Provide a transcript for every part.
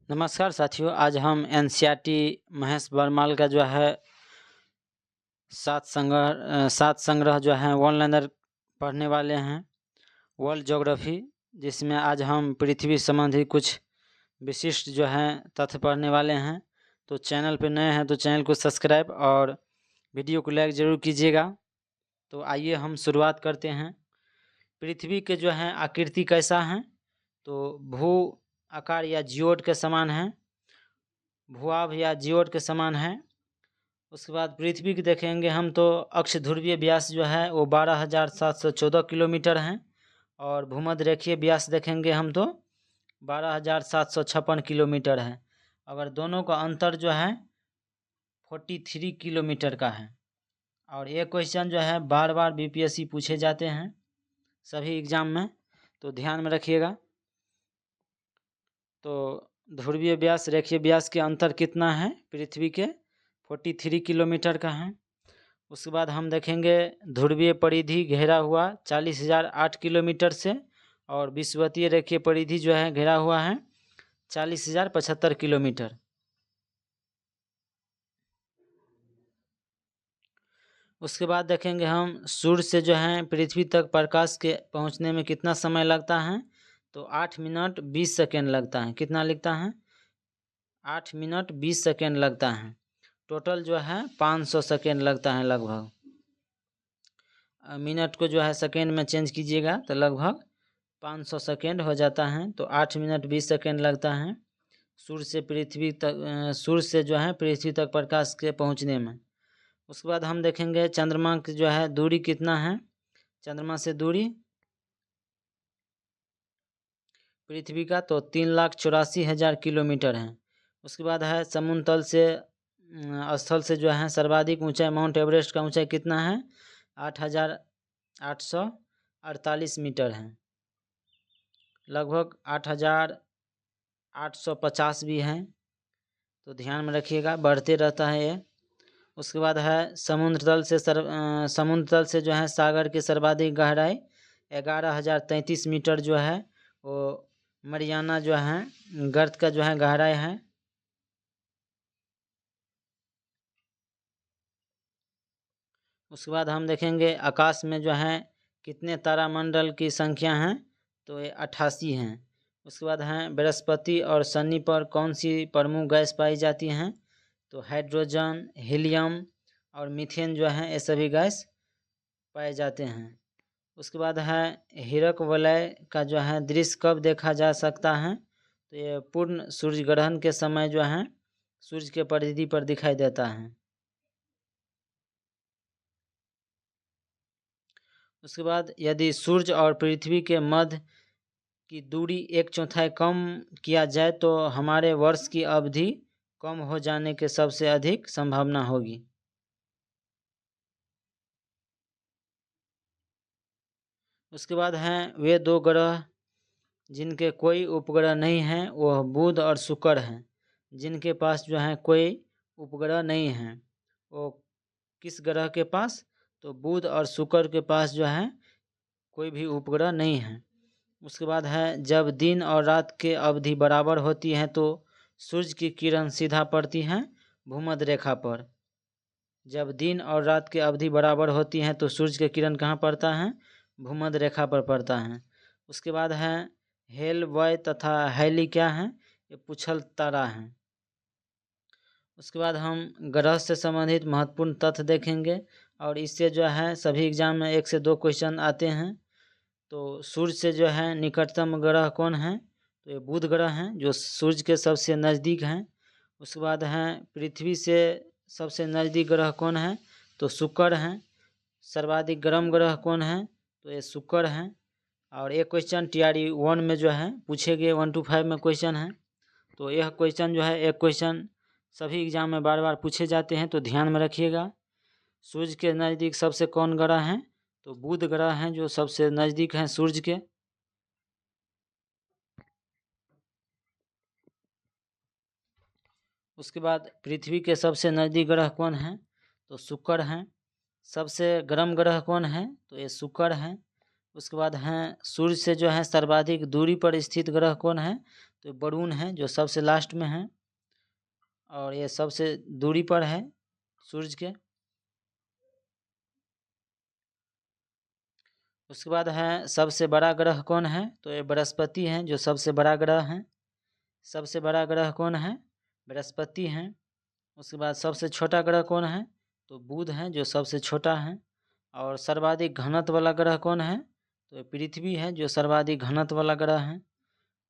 नमस्कार साथियों, आज हम एनसीईआरटी महेश वर्माल का जो है सात संग्रह जो है ऑनलाइनर पढ़ने वाले हैं। वर्ल्ड ज्योग्राफी, जिसमें आज हम पृथ्वी संबंधी कुछ विशिष्ट जो हैं तथ्य पढ़ने वाले हैं। तो चैनल पर नए हैं तो चैनल को सब्सक्राइब और वीडियो को लाइक ज़रूर कीजिएगा। तो आइए हम शुरुआत करते हैं। पृथ्वी के जो है आकृति कैसा है, तो भू आकार या जियोड के समान है, भूआभ या जियोड के समान है। उसके बाद पृथ्वी की देखेंगे हम तो अक्ष ध्रुवीय व्यास जो है वो 12,714 किलोमीटर है, और भूमध्य रेखीय व्यास देखेंगे हम तो 12,756 किलोमीटर है। अगर दोनों का अंतर जो है 43 किलोमीटर का है। और ये क्वेश्चन जो है बार बार बीपीएससी पूछे जाते हैं सभी एग्जाम में, तो ध्यान में रखिएगा। तो ध्रुवीय व्यास रेखीय व्यास के अंतर कितना है पृथ्वी के? 43 किलोमीटर का है। उसके बाद हम देखेंगे ध्रुवीय परिधि घेरा हुआ 40,008 किलोमीटर से, और विषुवतीय रेखीय परिधि जो है घेरा हुआ है 40,075 किलोमीटर। उसके बाद देखेंगे हम सूर्य से जो है पृथ्वी तक प्रकाश के पहुंचने में कितना समय लगता है, तो 8 मिनट 20 सेकेंड लगता है। कितना लगता है? 8 मिनट 20 सेकेंड लगता है। टोटल जो है 500 सेकेंड लगता है लगभग। मिनट को जो है सेकेंड में चेंज कीजिएगा तो लगभग 500 सेकेंड हो जाता है। तो 8 मिनट 20 सेकेंड लगता है सूर्य से पृथ्वी तक, सूर्य से जो है पृथ्वी तक प्रकाश के पहुंचने में। उसके बाद हम देखेंगे चंद्रमा की जो है दूरी कितना है। चंद्रमा से दूरी पृथ्वी का तो 3,84,000 किलोमीटर है। उसके बाद है समुद्र तल से स्थल से जो है सर्वाधिक ऊंचाई माउंट एवरेस्ट का ऊंचाई कितना है? 8,848 मीटर है। लगभग 8,850 भी हैं, तो ध्यान में रखिएगा, बढ़ते रहता है ये। उसके बाद है समुद्र तल से जो है सागर की सर्वाधिक गहराई 11,033 मीटर जो है वो मरियाना जो है गर्त का जो है गहराई है। उसके बाद हम देखेंगे आकाश में जो है कितने तारामंडल की संख्या है, तो ये 88 हैं। उसके बाद हैं बृहस्पति और शनि पर कौन सी प्रमुख गैस पाई जाती हैं, तो हाइड्रोजन, हीलियम और मीथेन जो है ये सभी गैस पाए जाते हैं। उसके बाद है हीरक वलय का जो है दृश्य कब देखा जा सकता है, तो ये पूर्ण सूर्य ग्रहण के समय जो है सूर्य के परिधि पर दिखाई देता है। उसके बाद यदि सूर्य और पृथ्वी के मध्य की दूरी 1/4 कम किया जाए तो हमारे वर्ष की अवधि कम हो जाने के सबसे अधिक संभावना होगी। उसके बाद हैं वे दो ग्रह जिनके कोई उपग्रह नहीं हैं, वह बुध और शुक्र हैं। जिनके पास जो है कोई उपग्रह नहीं है, वो किस ग्रह के पास? तो बुध और शुक्र के पास जो है कोई भी उपग्रह नहीं है। उसके बाद है जब दिन और रात की अवधि बराबर होती है तो सूर्य की किरण सीधा पड़ती है भूमध्य रेखा पर। जब दिन और रात की अवधि बराबर होती है तो सूर्य की किरण कहाँ पड़ता है? भूमध्य रेखा पर पड़ता है। उसके बाद है हेल, वय तथा हैली क्या है? ये पुछल तारा है। उसके बाद हम ग्रह से संबंधित महत्वपूर्ण तथ्य देखेंगे, और इससे जो है सभी एग्जाम में 1 से 2 क्वेश्चन आते हैं। तो सूर्य से जो है निकटतम ग्रह कौन है, तो ये बुध ग्रह हैं जो सूर्य के सबसे नज़दीक हैं। उसके बाद हैं पृथ्वी से सबसे नज़दीक ग्रह कौन है, तो शुक्र हैं। सर्वाधिक गर्म ग्रह कौन है, तो ये शुक्र हैं। और एक क्वेश्चन TRE 1 में जो है पूछे गए 1 to 5 में क्वेश्चन है, तो यह क्वेश्चन जो है एक क्वेश्चन सभी एग्जाम में बार बार पूछे जाते हैं, तो ध्यान में रखिएगा। सूर्य के नज़दीक सबसे कौन ग्रह हैं, तो बुध ग्रह हैं जो सबसे नज़दीक हैं सूर्य के। उसके बाद पृथ्वी के सबसे नज़दीक ग्रह कौन है, तो शुक्र हैं। सबसे गर्म ग्रह कौन है, तो ये शुक्र हैं। उसके बाद हैं सूर्य से जो है सर्वाधिक दूरी पर स्थित ग्रह कौन है, तो वरुण है जो सबसे लास्ट में है और ये सबसे दूरी पर है सूरज के। उसके बाद है सबसे बड़ा ग्रह कौन है, तो ये बृहस्पति हैं जो सबसे बड़ा ग्रह हैं। सबसे बड़ा ग्रह कौन है, बृहस्पति हैं। उसके बाद सबसे छोटा ग्रह कौन है, तो बुध है जो सबसे छोटा है। और सर्वाधिक घनत्व वाला ग्रह कौन है, तो पृथ्वी है जो सर्वाधिक घनत्व वाला ग्रह है।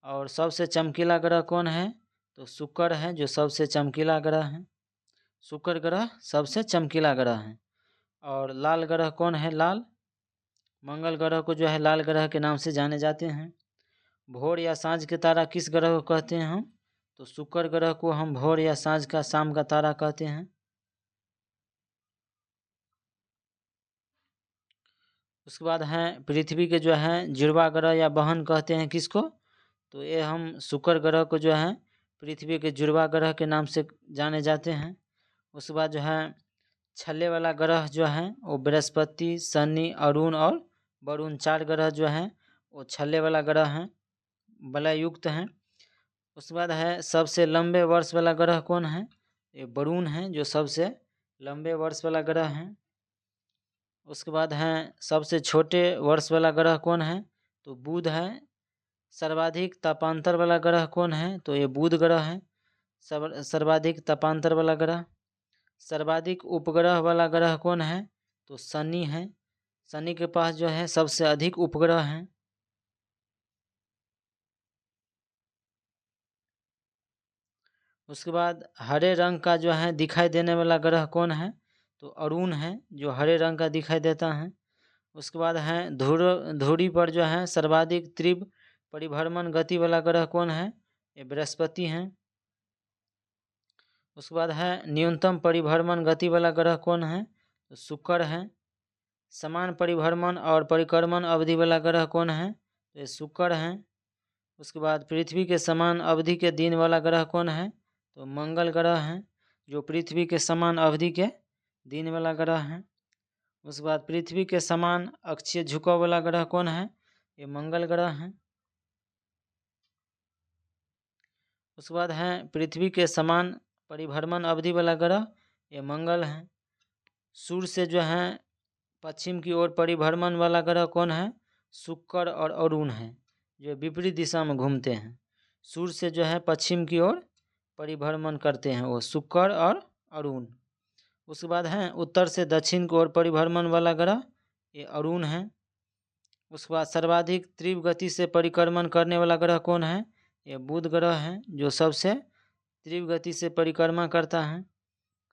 और सबसे चमकीला ग्रह कौन है, तो शुक्र है जो सबसे चमकीला ग्रह है। शुक्र ग्रह सबसे चमकीला ग्रह है। और लाल ग्रह कौन है, लाल, मंगल ग्रह को जो है लाल ग्रह के नाम से जाने जाते हैं। भोर या सांझ के तारा किस ग्रह को कहते हैं हम, तो शुक्र ग्रह को हम भोर या सांझ का शाम का तारा कहते हैं। उसके बाद हैं पृथ्वी के जो है जुड़वा ग्रह या बहन कहते हैं किसको, तो ये हम शुक्र ग्रह को जो है पृथ्वी के जुड़वा ग्रह के नाम से जाने जाते हैं। उसके बाद जो है छल्ले वाला ग्रह जो है वो बृहस्पति, शनि, अरुण और वरुण, 4 ग्रह जो हैं वो छल्ले वाला ग्रह हैं, वलययुक्त हैं। उसके बाद है सबसे लंबे वर्ष वाला ग्रह कौन है, ये वरुण है जो सबसे लंबे वर्ष वाला ग्रह है। उसके बाद हैं सबसे छोटे वर्ष वाला ग्रह कौन है, तो बुध है। सर्वाधिक तापांतर वाला ग्रह कौन है, तो ये बुध ग्रह है, सर्वाधिक तापांतर वाला ग्रह। सर्वाधिक उपग्रह वाला ग्रह कौन है, तो शनि है। शनि के पास जो है सबसे अधिक उपग्रह हैं। उसके बाद हरे रंग का जो है दिखाई देने वाला ग्रह कौन है, तो अरुण है जो हरे रंग का दिखाई देता है। उसके बाद है धुरी पर जो है सर्वाधिक तीव्र परिभ्रमण गति वाला ग्रह कौन है, ये बृहस्पति हैं। उसके बाद है न्यूनतम परिभ्रमण गति वाला ग्रह कौन है, तो शुक्र है। समान परिभ्रमण और परिक्रमण अवधि वाला ग्रह कौन है, तो ये शुक्र हैं। उसके बाद पृथ्वी के समान अवधि के दिन वाला ग्रह कौन है, तो मंगल ग्रह है जो पृथ्वी के समान अवधि के दिन वाला ग्रह है। उसके बाद पृथ्वी के समान अक्षीय झुकाव वाला ग्रह कौन है, ये मंगल ग्रह है। उसके बाद है पृथ्वी के समान परिभ्रमण अवधि वाला ग्रह, ये मंगल है। सूर्य से जो है पश्चिम की ओर परिभ्रमण वाला ग्रह कौन है, शुक्र और अरुण है जो विपरीत दिशा में घूमते हैं। सूर्य से जो है पश्चिम की ओर परिभ्रमण करते हैं वो शुक्र और अरुण। उसके बाद है उत्तर से दक्षिण की ओर परिभ्रमण वाला ग्रह, ये अरुण है। उसके बाद सर्वाधिक तीव्र गति से परिक्रमण करने वाला ग्रह कौन है, ये बुध ग्रह है जो सबसे तीव्र गति से परिक्रमा करता है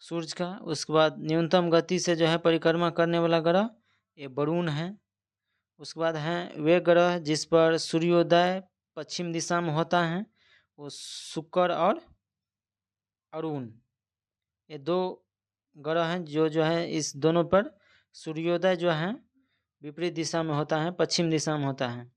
सूर्य का। उसके बाद न्यूनतम गति से जो है परिक्रमा करने वाला ग्रह, ये वरुण है। उसके बाद हैं वे ग्रह जिस पर सूर्योदय पश्चिम दिशा में होता है, वो शुक्र और अरुण, ये 2 ग्रह हैं जो है इस दोनों पर सूर्योदय जो है विपरीत दिशा में होता है, पश्चिम दिशा में होता है।